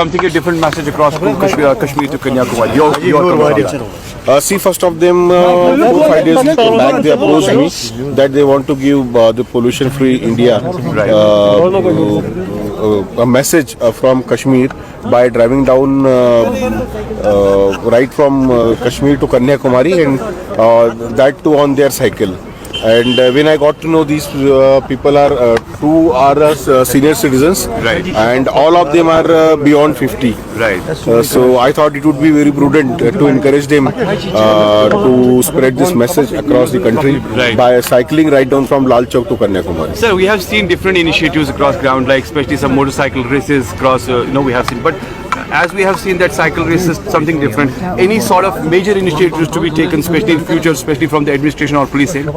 Something a different message across Kashmir to Kanyakumari. Your See, first of them, 4-5 days back, they approached me that they want to give the pollution-free India a message from Kashmir by driving down right from Kashmir to Kanyakumari, and that too on their cycle. And when I got to know these people are two are senior citizens, Right. and all of them are beyond 50. right. So I thought it would be very prudent to encourage them to spread this message across the country Right. by cycling right down from Lal Chowk to Kanyakumari. Sir, we have seen different initiatives across ground, like especially some motorcycle races across. We have seen, but as we have seen that cycle race is something different. Any sort of major initiatives to be taken, especially in future, especially from the administration or police end?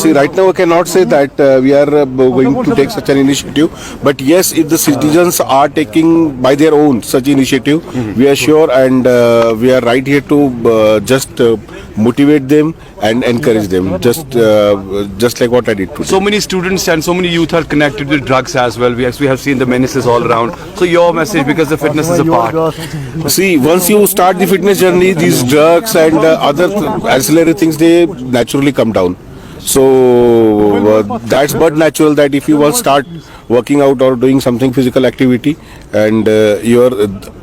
See, right now I cannot say that we are going to take such an initiative, but yes, if the citizens are taking by their own such initiative, we are sure, and we are right here to just motivate them and encourage them, just like what I did today. So many students and so many youth are connected with drugs as well. We have seen the menaces all around. So your message, because the fitness is a part. See, once you start the fitness journey, these drugs and other ancillary things, they naturally come down. So that's but natural that if you will start working out or doing something physical activity, and your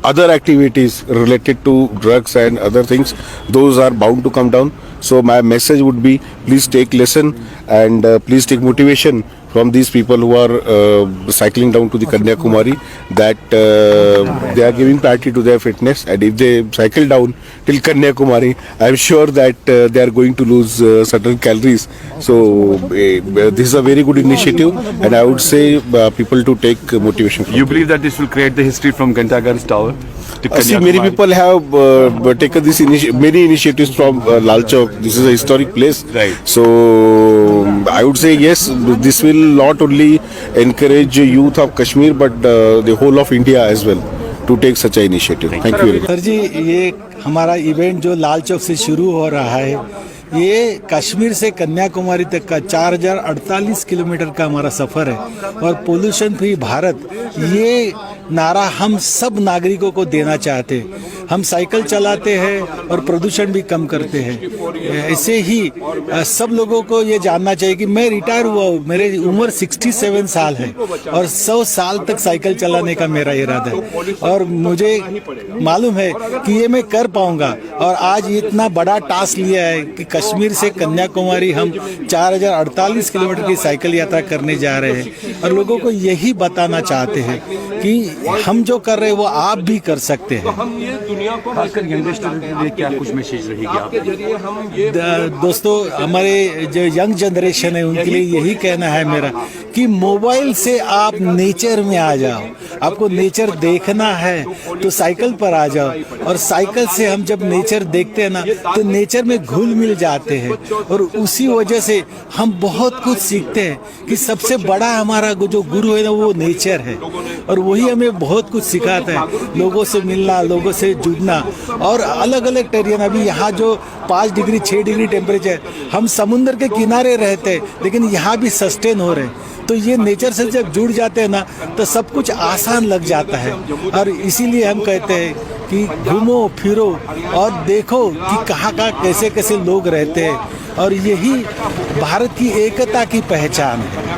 other activities related to drugs and other things, those are bound to come down. So my message would be, please take lesson and please take motivation from these people who are cycling down to the Kanyakumari, that they are giving priority to their fitness, and if they cycle down till Kanyakumari, I am sure that they are going to lose certain calories. So this is a very good initiative, and I would say people to take motivation from You believe that this will create the history from Ghantagars Tower to See, many Kanyakumari? people have taken this many initiatives from Lal Chowk. This is a historic place. Right. So I would say yes, this will not only encourage youth of Kashmir, but the whole of India as well to take such an initiative. Thank you very much. Sir ji, ये हमारा event जो लाल चौक से शुरू हो रहा है, ये कश्मीर से कन्याकुमारी तक का 4048 किलोमीटर का हमारा सफ़र है, और पोल्यूशन फ्री भारत ये नारा हम सब नागरिकों को देना चाहते हैं। हम साइकिल चलाते हैं और प्रदूषण भी कम करते हैं। ऐसे ही सब लोगों को ये जानना चाहिए कि मैं रिटायर हुआ हूँ, मेरी उम्र 67 साल है और 100 साल तक साइकिल चलाने का मेरा इरादा है, और मुझे मालूम है कि ये मैं कर पाऊंगा। और आज इतना बड़ा टास्क लिया है कि कश्मीर से कन्याकुमारी हम 4048 किलोमीटर की साइकिल यात्रा करने जा रहे हैं, और लोगों को यही बताना चाहते हैं कि हम जो कर रहे हैं वो आप भी कर सकते हैं। खासकर यंगस्टर के लिए क्या कुछ मैसेज रहेगी आप? दोस्तों, हमारे जो यंग जनरेशन है उनके लिए यही कहना है मेरा कि मोबाइल से आप नेचर में आ जाओ। आपको नेचर देखना है तो साइकिल पर आ जाओ, और साइकिल से हम जब नेचर देखते हैं ना तो नेचर में घुल मिल जाते हैं, और उसी वजह से हम बहुत कुछ सीखते हैं कि सबसे बड़ा हमारा जो गुरु है ना वो नेचर है, और वही हमें बहुत कुछ सिखाता है। लोगों से मिलना, लोगों से जुड़ना, और अलग अलग टेरियन। अभी यहाँ जो 5 डिग्री 6 डिग्री टेम्परेचर, हम समुद्र के किनारे रहते हैं लेकिन यहाँ भी सस्टेन हो रहे हैं। तो ये नेचर से जब जुड़ जाते हैं ना तो सब कुछ आसान लग जाता है, और इसीलिए हम कहते हैं कि घूमो फिरो और देखो कि कहाँ कहाँ कैसे कैसे लोग रहते हैं, और यही भारत की एकता की पहचान है।